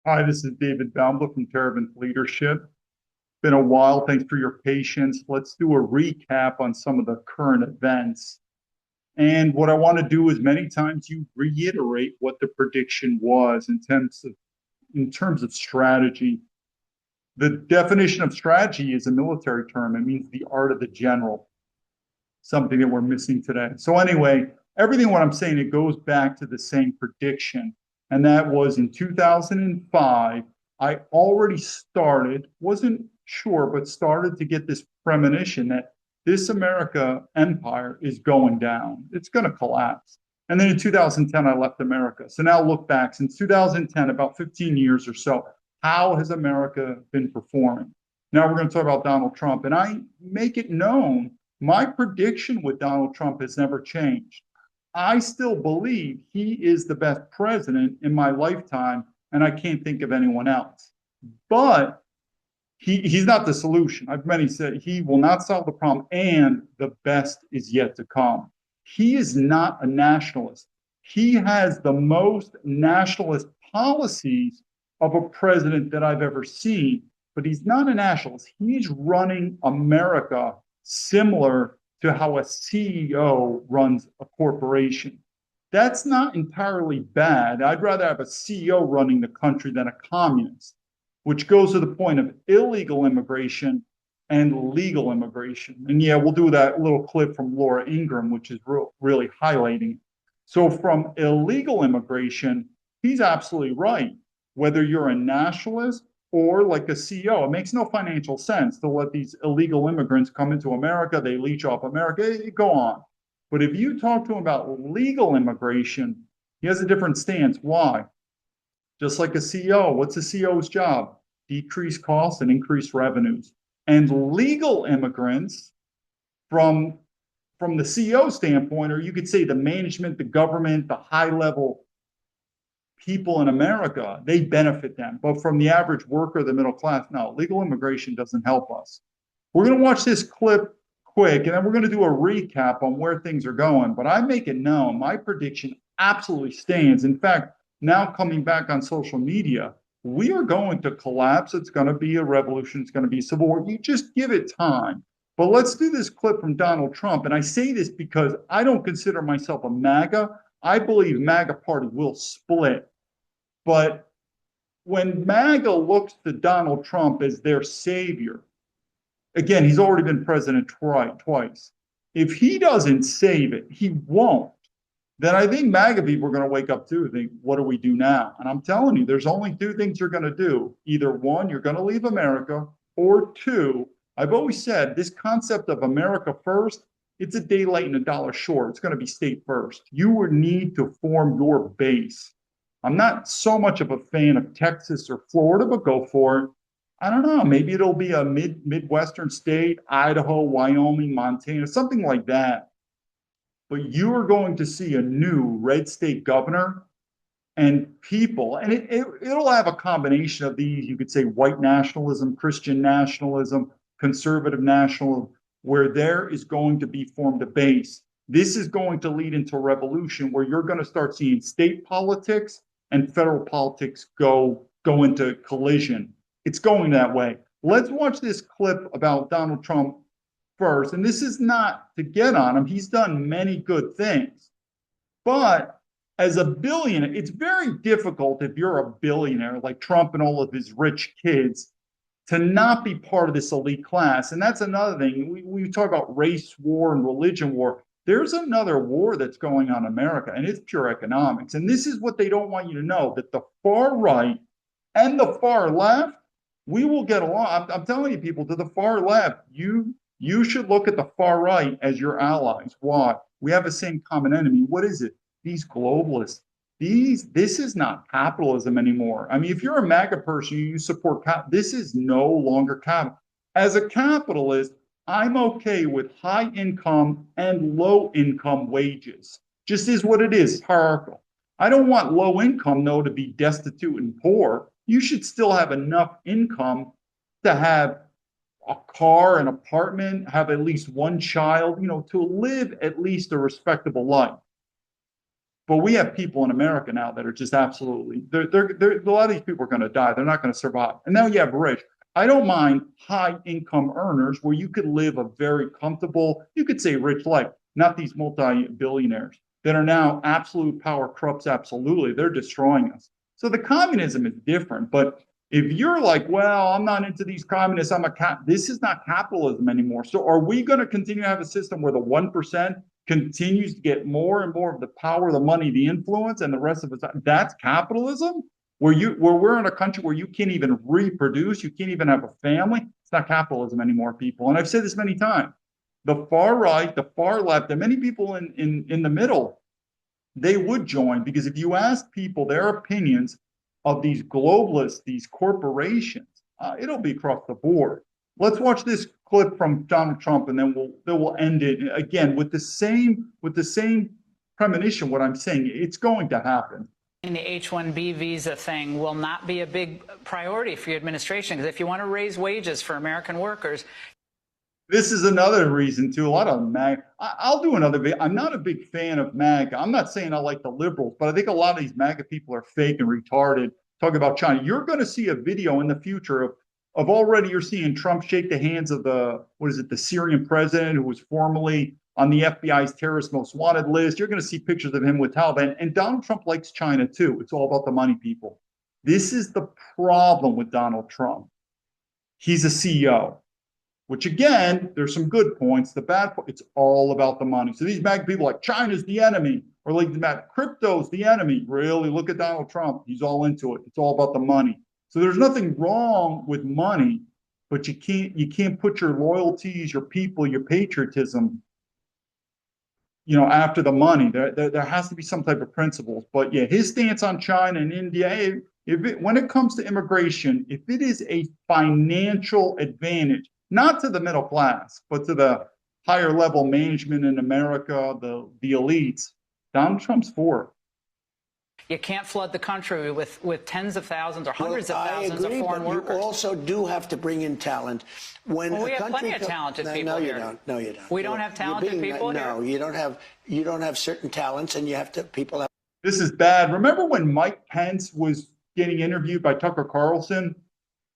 Hi, this is David Baumblatt from Terravent Leadership. Been a while. Thanks for your patience. Let's do a recap on some of the current events. And what I want to do is many times you reiterate what the prediction was in terms of strategy. The definition of strategy is a military term. It means the art of the general, something that we're missing today. So anyway, everything what I'm saying, it goes back to the same prediction. And that was in 2005, I already wasn't sure, but started to get this premonition that this America empire is going down. It's going to collapse. And then in 2010, I left America. So now look back, since 2010, about 15 years or so, how has America been performing? Now we're going to talk about Donald Trump. And I make it known my prediction with Donald Trump has never changed. I still believe he is the best president in my lifetime, and I can't think of anyone else. But he's not the solution. I've many said he will not solve the problem, and the best is yet to come. He is not a nationalist. He has the most nationalist policies of a president that I've ever seen, but he's not a nationalist. He's running America similar to how a CEO runs a corporation. That's not entirely bad. I'd rather have a CEO running the country than a communist, which goes to the point of illegal immigration and legal immigration. And yeah, we'll do that little clip from Laura Ingraham, which is really highlighting. So from illegal immigration, he's absolutely right. Whether you're a nationalist or like a CEO, it makes no financial sense to let these illegal immigrants come into America, they leech off America, go on. But if you talk to him about legal immigration, he has a different stance. Why? Just like a CEO, what's a CEO's job? Decrease costs and increase revenues. And legal immigrants, from the CEO standpoint, or you could say the management, the government, the high level people in America, they benefit them. But from the average worker, the middle class, no, legal immigration doesn't help us. We're going to watch this clip quick, and then we're going to do a recap on where things are going. But I make it known, my prediction absolutely stands. In fact, now coming back on social media, we are going to collapse. It's going to be a revolution. It's going to be a civil war. You just give it time. But let's do this clip from Donald Trump. And I say this because I don't consider myself a MAGA. I believe MAGA party will split. But when MAGA looks to Donald Trump as their savior, again, he's already been president twice. If he doesn't save it, he won't. Then I think MAGA people are going to wake up too and think, what do we do now? And I'm telling you, there's only two things you're going to do. Either one, you're going to leave America, or two, I've always said this concept of America first, it's a day late and a dollar short. It's going to be state first. You would need to form your base. I'm not so much of a fan of Texas or Florida, but go for it. I don't know. Maybe it'll be a Midwestern state, Idaho, Wyoming, Montana, something like that. But you are going to see a new red state governor and people, and it'll have a combination of these. You could say white nationalism, Christian nationalism, conservative nationalism, where there is going to be formed a base. This is going to lead into a revolution where you're going to start seeing state politics and federal politics go into collision. It's going that way. Let's watch this clip about Donald Trump first. And this is not to get on him. He's done many good things. But as a billionaire, it's very difficult if you're a billionaire like Trump and all of his rich kids to not be part of this elite class. And that's another thing. We talk about race war and religion war. There's another war that's going on in America, and it's pure economics. And this is what they don't want you to know, that the far right and the far left, we will get along. I'm telling you, people, to the far left, you should look at the far right as your allies. Why? We have the same common enemy. What is it? These globalists. This is not capitalism anymore. I mean, if you're a MAGA person, you support this is no longer capital. As a capitalist, I'm okay with high income and low income wages. Just is what it is, hierarchical. I don't want low income, though, to be destitute and poor. You should still have enough income to have a car, an apartment, have at least one child, to live at least a respectable life. But we have people in America now that are just absolutely, a lot of these people are going to die. They're not going to survive. And now you have rich. I don't mind high income earners where you could live a very comfortable, you could say rich life, not these multi-billionaires that are now absolute power corrupts absolutely. They're destroying us. So the communism is different. But if you're like, well, I'm not into these communists, this is not capitalism anymore. So are we going to continue to have a system where the 1% continues to get more and more of the power, the money, the influence, and the rest of it? That's capitalism? Where we're in a country where you can't even reproduce, you can't even have a family. It's not capitalism anymore, people. And I've said this many times. The far right, the far left, and many people in the middle, they would join, because if you ask people their opinions of these globalists, these corporations, it'll be across the board. Let's watch this clip from Donald Trump, and then we'll end it again with the same premonition. What I'm saying, it's going to happen. The H-1B visa thing will not be a big priority for your administration, because if you want to raise wages for American workers. This is another reason too. A lot of MAGA. I'll do another video. I'm not a big fan of MAGA. I'm not saying I like the liberals, but I think a lot of these MAGA people are fake and retarded. Talk about China. You're going to see a video in the future of already you're seeing Trump shake the hands of the Syrian president who was formerly on the FBI's terrorist most wanted list. You're going to see pictures of him with Taliban. And Donald Trump likes China too. It's all about the money, people. This is the problem with Donald Trump. He's a CEO, which again, there's some good points. The bad point, it's all about the money. So these MAGA people like China's the enemy, or like crypto's the enemy. Really, look at Donald Trump. He's all into it. It's all about the money. So there's nothing wrong with money, but you can't put your loyalties, your people, your patriotism, after the money. There has to be some type of principles. But yeah, his stance on China and India, when it comes to immigration, if it is a financial advantage, not to the middle class, but to the higher level management in America, the elites, Donald Trump's for it. You can't flood the country with tens of thousands or hundreds of thousands of foreign workers. You also do have to bring in talent. We have plenty of talented people here. No, you don't. We don't have talented people here? No, you don't have certain talents, and you have to, people have. This is bad. Remember when Mike Pence was getting interviewed by Tucker Carlson?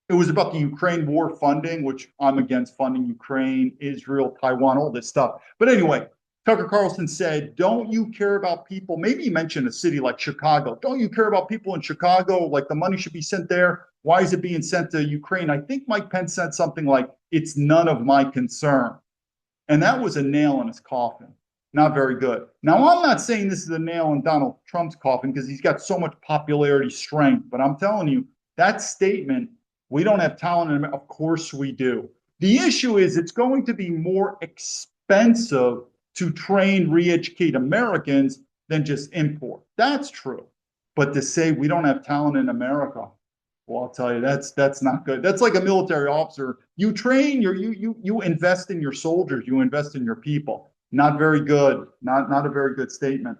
It was about the Ukraine war funding, which I'm against funding Ukraine, Israel, Taiwan, all this stuff. But anyway, Tucker Carlson said, don't you care about people? Maybe he mentioned a city like Chicago. Don't you care about people in Chicago? Like the money should be sent there. Why is it being sent to Ukraine? I think Mike Pence said something like, it's none of my concern. And that was a nail in his coffin. Not very good. Now, I'm not saying this is a nail in Donald Trump's coffin because he's got so much popularity strength. But I'm telling you, that statement, we don't have talent in America. Of course we do. The issue is it's going to be more expensive to train, re-educate Americans than just import. That's true. But to say we don't have talent in America, well, I'll tell you, that's not good. That's like a military officer. You train, you invest in your soldiers, you invest in your people. Not very good. Not a very good statement.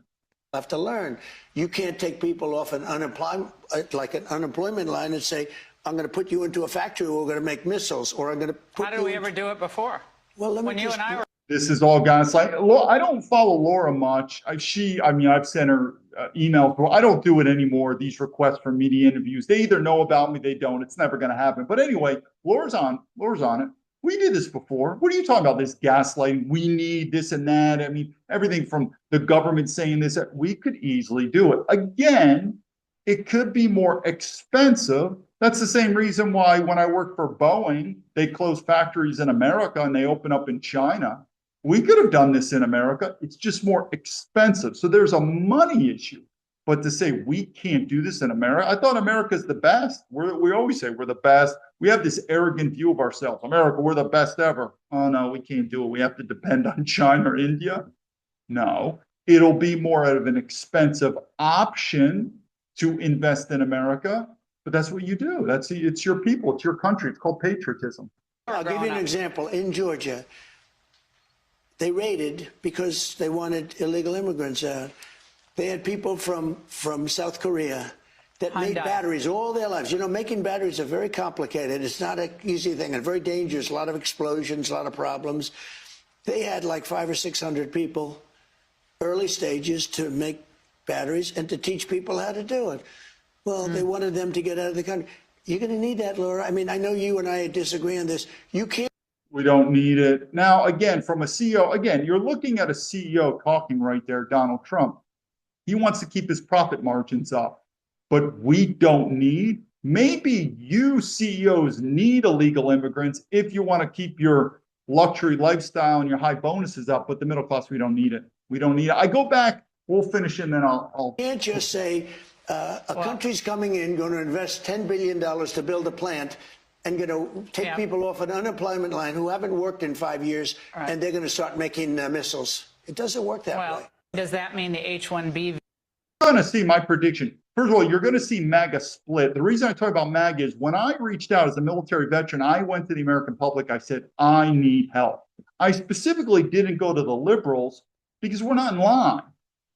Have to learn. You can't take people off an unemployment line and say, I'm going to put you into a factory where we're going to make missiles, or I'm going to put How did we ever do it before? Well, when you and I were. This is all gaslight. I don't follow Laura much. I've sent her emails. I don't do it anymore. These requests for media interviews. They either know about me, they don't. It's never going to happen. But anyway, Laura's on it. We did this before. What are you talking about? This gaslighting? We need this and that. I mean, everything from the government saying this. We could easily do it. Again, it could be more expensive. That's the same reason why when I worked for Boeing, they closed factories in America and they open up in China. We could have done this in America. It's just more expensive. So there's a money issue. But to say we can't do this in America, I thought America's the best. We always say we're the best. We have this arrogant view of ourselves. America, we're the best ever. Oh, no, we can't do it. We have to depend on China or India. No, it'll be more of an expensive option to invest in America. But that's what you do. It's your people. It's your country. It's called patriotism. I'll give you an example. In Georgia, they raided because they wanted illegal immigrants out. They had people from South Korea that made batteries all their lives. You know, making batteries are very complicated. It's not an easy thing and very dangerous. A lot of explosions, a lot of problems. They had like 500 or 600 people, early stages, to make batteries and to teach people how to do it. Well, they wanted them to get out of the country. You're going to need that, Laura. I mean, I know you and I disagree on this. You can't. We don't need it. Now, again, from a CEO, again, you're looking at a CEO talking right there, Donald Trump. He wants to keep his profit margins up, but we don't need. Maybe you CEOs need illegal immigrants if you want to keep your luxury lifestyle and your high bonuses up, but the middle class, we don't need it. We don't need it. I go back, we'll finish and then I'll. You can't just say a country's coming in, going to invest $10 billion to build a plant and going to take people off an unemployment line who haven't worked in 5 years, and they're going to start making missiles. It doesn't work that way. Does that mean the H-1B? You're going to see my prediction. First of all, you're going to see MAGA split. The reason I talk about MAGA is when I reached out as a military veteran, I went to the American public. I said, I need help. I specifically didn't go to the liberals because we're not in line.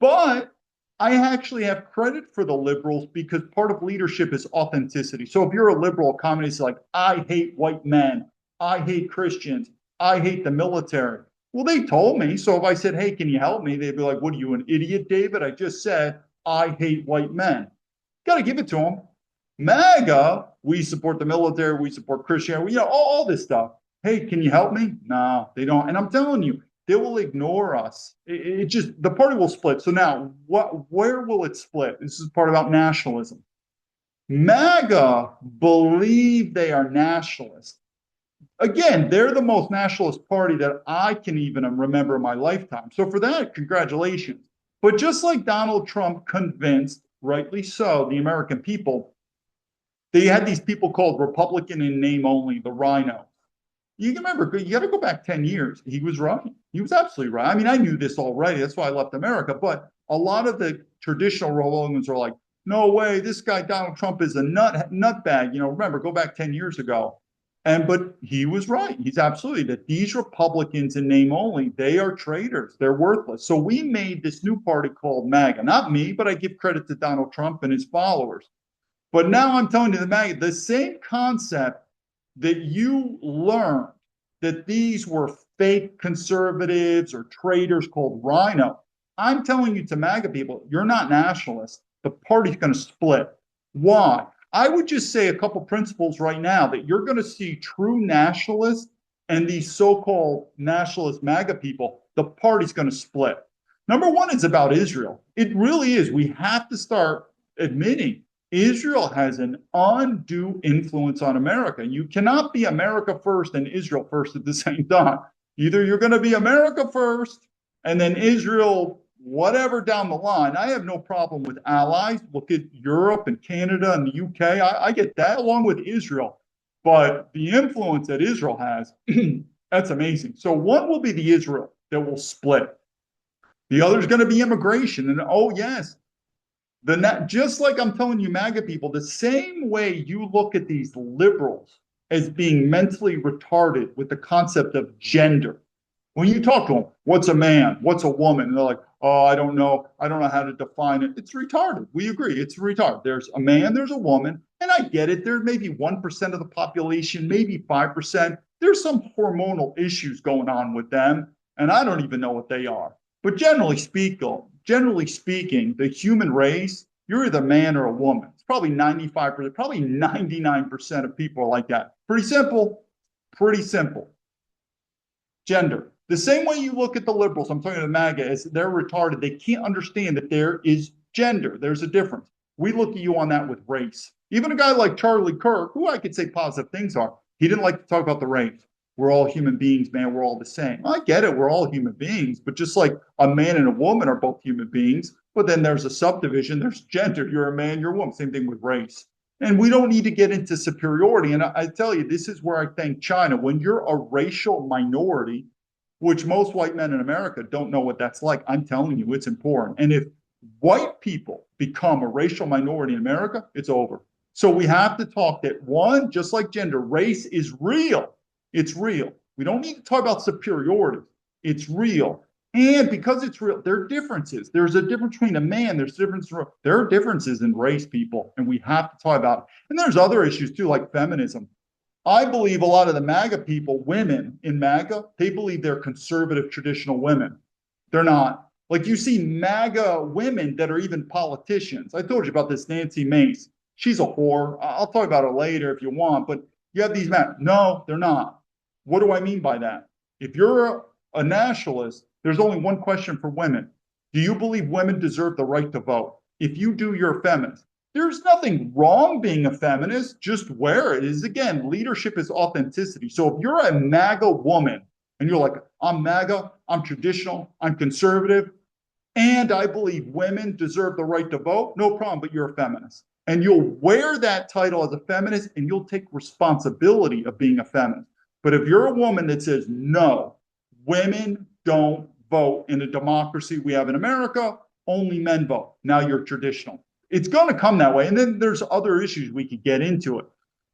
But I actually have credit for the liberals because part of leadership is authenticity. So if you're a liberal communist, like, I hate white men, I hate Christians, I hate the military. Well, they told me. So if I said, hey, can you help me? They'd be like, what are you, an idiot, David? I just said, I hate white men. Got to give it to them. MAGA, we support the military, we support Christianity, all this stuff. Hey, can you help me? No, they don't. And I'm telling you, they will ignore us. It just, the party will split. So now, where will it split? This is part about nationalism. MAGA believe they are nationalists. Again, they're the most nationalist party that I can even remember in my lifetime. So for that, congratulations. But just like Donald Trump convinced, rightly so, the American people, they had these people called Republican in name only, the rhinos. You can remember, you got to go back 10 years. He was right. He was absolutely right. I mean, I knew this already. That's why I left America. But a lot of the traditional Republicans are like, no way, this guy Donald Trump is a nutbag. Remember, go back 10 years ago. But he was right. He's absolutely that these Republicans in name only, they are traitors. They're worthless. So we made this new party called MAGA. Not me, but I give credit to Donald Trump and his followers. But now I'm telling you the MAGA, the same concept that you learned that these were fake conservatives or traitors called rhino. I'm telling you to MAGA people, you're not nationalists. The party's going to split. Why? I would just say a couple principles right now that you're going to see true nationalists and these so-called nationalist MAGA people, the party's going to split. Number one, it's about Israel. It really is. We have to start admitting Israel has an undue influence on America. You cannot be America first and Israel first at the same time. Either you're going to be America first and then Israel whatever down the line. I have no problem with allies. Look at Europe and Canada and the UK. I get that along with Israel. But the influence that Israel has, that's amazing. So one will be the Israel that will split. The other is going to be immigration. And oh, yes, just like I'm telling you, MAGA people, the same way you look at these liberals as being mentally retarded with the concept of gender. When you talk to them, what's a man? What's a woman? And they're like, oh, I don't know. I don't know how to define it. It's retarded. We agree. It's retarded. There's a man, there's a woman. And I get it. There's maybe 1% of the population, maybe 5%. There's some hormonal issues going on with them. And I don't even know what they are. But generally speaking, the human race, you're either a man or a woman. It's probably 95%, probably 99% of people are like that. Pretty simple. Pretty simple. Gender. The same way you look at the liberals, I'm talking to the MAGA, is they're retarded. They can't understand that there is gender. There's a difference. We look at you on that with race. Even a guy like Charlie Kirk, who I could say positive things are, he didn't like to talk about the race. We're all human beings, man. We're all the same. I get it. We're all human beings. But just like a man and a woman are both human beings, but then there's a subdivision. There's gender. You're a man, you're a woman. Same thing with race. And we don't need to get into superiority. And I tell you, this is where I thank China. When you're a racial minority, which most white men in America don't know what that's like. I'm telling you, it's important. And if white people become a racial minority in America, it's over. So we have to talk that one, just like gender, race is real. It's real. We don't need to talk about superiority. It's real. And because it's real, there are differences. There's a difference between a man. There are differences in race, people, and we have to talk about it. And there's other issues too, like feminism. I believe a lot of the MAGA people, women in MAGA, they believe they're conservative, traditional women. They're not. Like you see MAGA women that are even politicians. I told you about this Nancy Mace. She's a whore. I'll talk about her later if you want, but you have these men. No, they're not. What do I mean by that? If you're a nationalist, there's only one question for women. Do you believe women deserve the right to vote? If you do, you're a feminist. There's nothing wrong being a feminist, just where it is. Again, leadership is authenticity. So if you're a MAGA woman and you're like, I'm MAGA, I'm traditional, I'm conservative, and I believe women deserve the right to vote, no problem, but you're a feminist. And you'll wear that title as a feminist and you'll take responsibility of being a feminist. But if you're a woman that says, no, women don't vote in a democracy we have in America, only men vote. Now you're traditional. It's going to come that way. And then there's other issues we could get into it.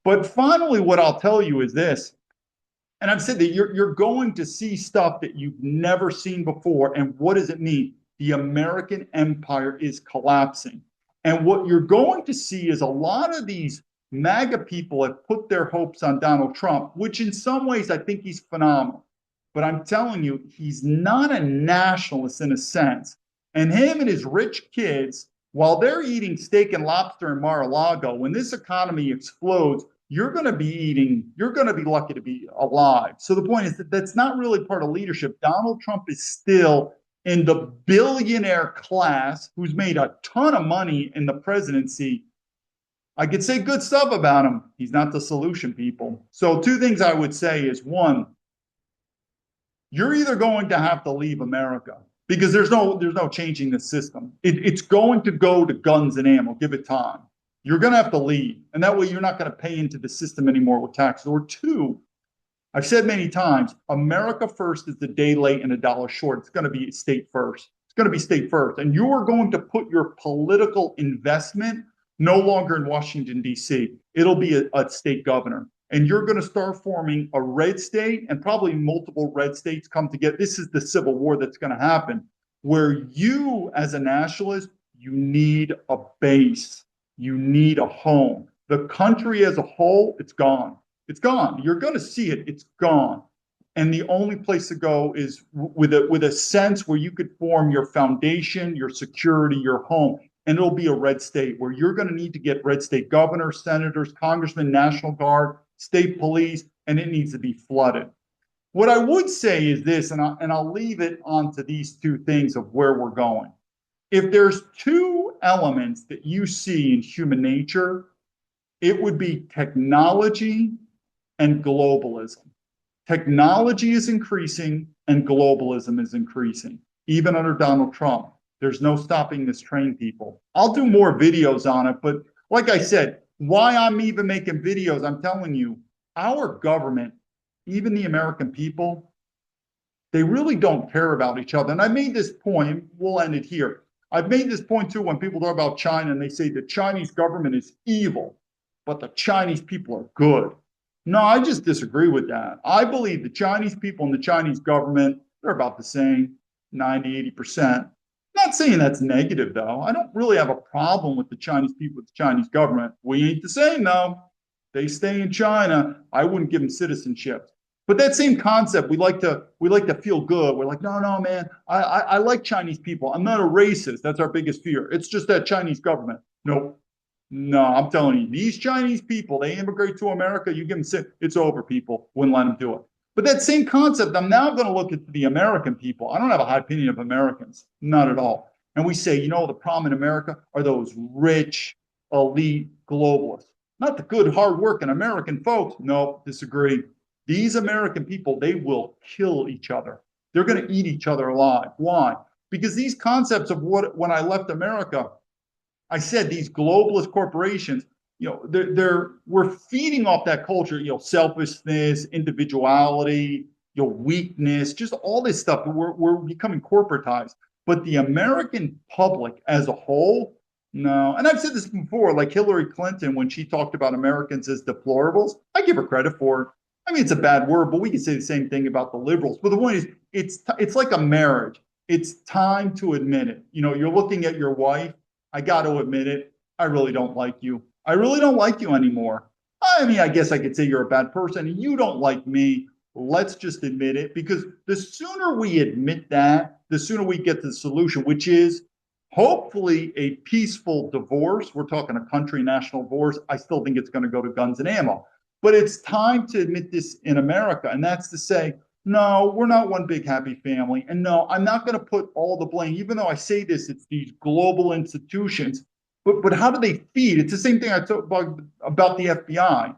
But finally, what I'll tell you is this, and I've said that you're going to see stuff that you've never seen before. And what does it mean? The American empire is collapsing. And what you're going to see is a lot of these MAGA people have put their hopes on Donald Trump, which in some ways I think he's phenomenal. But I'm telling you, he's not a nationalist in a sense. And him and his rich kids, while they're eating steak and lobster in Mar-a-Lago, when this economy explodes, you're going to be lucky to be alive. So the point is that that's not really part of leadership. Donald Trump is still in the billionaire class who's made a ton of money in the presidency. I could say good stuff about him. He's not the solution, people. So two things I would say is, one, you're either going to have to leave America because there's no changing the system. It's going to go to guns and ammo. Give it time. You're going to have to leave. And that way you're not going to pay into the system anymore with taxes. Or two, I've said many times, America first is a day late and a dollar short. It's going to be state first. It's going to be state first. And you are going to put your political investment no longer in Washington, D.C. It'll be a state governor. And you're going to start forming a red state, and probably multiple red states come together. This is the civil war that's going to happen, where you, as a nationalist, you need a base. You need a home. The country as a whole, it's gone. It's gone. You're going to see it. It's gone. And the only place to go is with a sense where you could form your foundation, your security, your home. And it'll be a red state where you're going to need to get red state governors, senators, congressmen, National Guard, state police, and it needs to be flooded. What I would say is this, and I'll leave it onto these two things of where we're going. If there's two elements that you see in human nature, it would be technology and globalism. Technology is increasing and globalism is increasing, even under Donald Trump. There's no stopping this train, people. I'll do more videos on it, but like I said, why I'm even making videos, I'm telling you, our government, even the American people, they really don't care about each other. And I made this point, we'll end it here. I've made this point too when people talk about China and they say the Chinese government is evil, but the Chinese people are good. No, I just disagree with that. I believe the Chinese people and the Chinese government, they're about the same, 90, 80%. Not saying that's negative, though. I don't really have a problem with the Chinese people, with the Chinese government. We ain't the same, though. They stay in China. I wouldn't give them citizenship. But that same concept, we like to feel good. We're like, no, man, I like Chinese people. I'm not a racist. That's our biggest fear. It's just that Chinese government. Nope. No, I'm telling you, these Chinese people, they immigrate to America. You give them, it's over, people. Wouldn't let them do it. But that same concept, I'm now going to look at the American people. I don't have a high opinion of Americans, not at all. And we say, the problem in America are those rich, elite globalists, not the good, hardworking American folks. No, disagree. These American people, they will kill each other. They're going to eat each other alive. Why? Because these concepts of when I left America, I said these globalist corporations, we're feeding off that culture, selfishness, individuality, weakness, just all this stuff. We're becoming corporatized. But the American public as a whole, no. And I've said this before, like Hillary Clinton, when she talked about Americans as deplorables, I give her credit for it. I mean, it's a bad word, but we can say the same thing about the liberals. But the point is, it's like a marriage. It's time to admit it. You're looking at your wife. I got to admit it. I really don't like you. I really don't like you anymore. I mean, I guess I could say you're a bad person and you don't like me. Let's just admit it, because the sooner we admit that, the sooner we get to the solution, which is hopefully a peaceful divorce. We're talking a country national divorce. I still think it's going to go to guns and ammo. But it's time to admit this in America. And that's to say, no, we're not one big happy family. And no, I'm not going to put all the blame, even though I say this, it's these global institutions. But how do they feed? It's the same thing I talked about the FBI.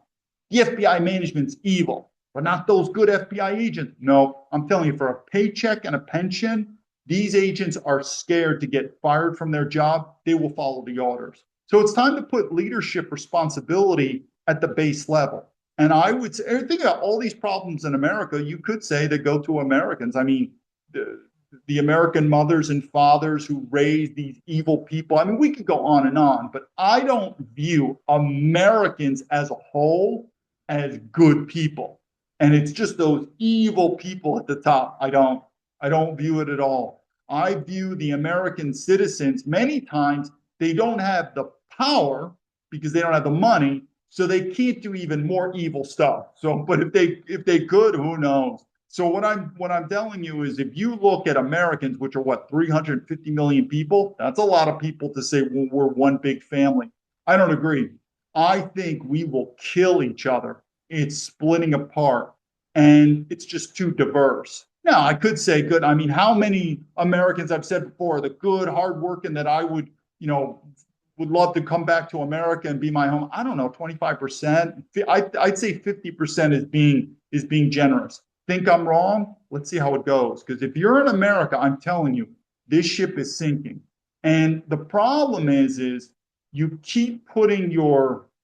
The FBI management's evil, but not those good FBI agents. No, I'm telling you, for a paycheck and a pension, these agents are scared to get fired from their job. They will follow the orders. So it's time to put leadership responsibility at the base level. And I would say, think about all these problems in America, you could say they go to Americans. I mean, the American mothers and fathers who raised these evil people. I mean, we could go on, but I don't view Americans as a whole as good people. And it's just those evil people at the top. I don't view it at all. I view the American citizens, many times they don't have the power because they don't have the money, so they can't do even more evil stuff. So, but if they could, who knows? So what I'm telling you is, if you look at Americans, which are what, 350 million people, that's a lot of people to say, well, we're one big family. I don't agree. I think we will kill each other. It's splitting apart, and it's just too diverse. Now, I could say good. I mean, how many Americans, I've said before, the good, hardworking that I would, would love to come back to America and be my home? I don't know, 25%. I'd say 50% is being generous. Think I'm wrong? Let's see how it goes. Because if you're in America, I'm telling you, this ship is sinking. And the problem is you keep putting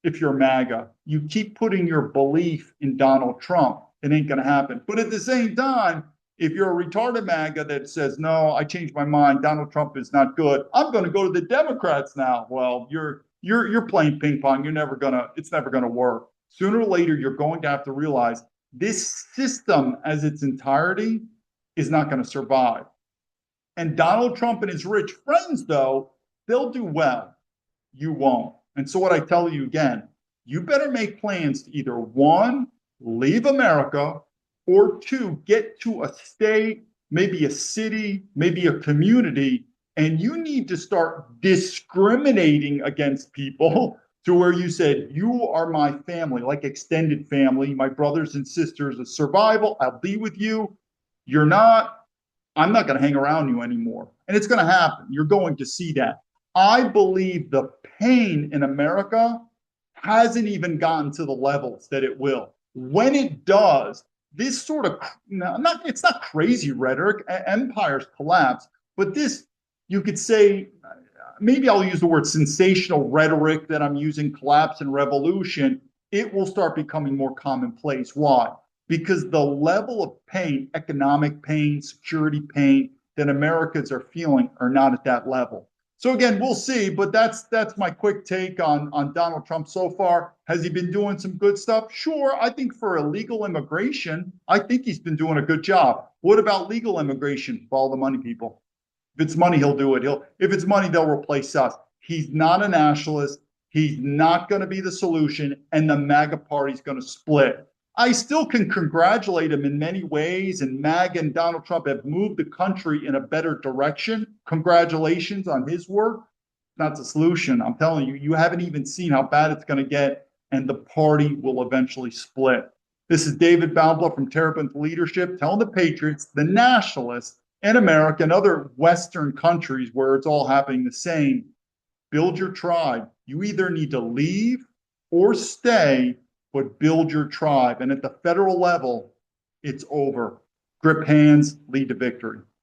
if you're MAGA, you keep putting your belief in Donald Trump. It ain't going to happen. But at the same time, if you're a retarded MAGA that says, no, I changed my mind, Donald Trump is not good, I'm going to go to the Democrats now. Well, you're playing ping pong. It's never going to work. Sooner or later, you're going to have to realize this system as its entirety is not going to survive. And Donald Trump and his rich friends, though, they'll do well. You won't. And so what I tell you again, you better make plans to either one, leave America, or two, get to a state, maybe a city, maybe a community, and you need to start discriminating against people to where you said, you are my family, like extended family, my brothers and sisters of survival. I'll be with you. You're not, I'm not going to hang around you anymore. And it's going to happen. You're going to see that. I believe the pain in America hasn't even gotten to the levels that it will. When it does, this sort of, it's not crazy rhetoric, empires collapse, but this, you could say, maybe I'll use the word sensational rhetoric that I'm using, collapse and revolution, it will start becoming more commonplace. Why? Because the level of pain, economic pain, security pain that Americans are feeling are not at that level. So again, we'll see, but that's my quick take on Donald Trump so far. Has he been doing some good stuff? Sure. I think for illegal immigration, I think he's been doing a good job. What about legal immigration? Follow the money, people. If it's money, he'll do it. If it's money, they'll replace us. He's not a nationalist. He's not going to be the solution, and the MAGA party's going to split. I still can congratulate him in many ways, and MAGA and Donald Trump have moved the country in a better direction. Congratulations on his work. Not the solution. I'm telling you, you haven't even seen how bad it's going to get, and the party will eventually split. This is David Baumblatt from Terrapin Leadership, telling the Patriots, the nationalists, in America and other Western countries where it's all happening the same, build your tribe. You either need to leave or stay, but build your tribe. And at the federal level, it's over. Grip hands, lead to victory.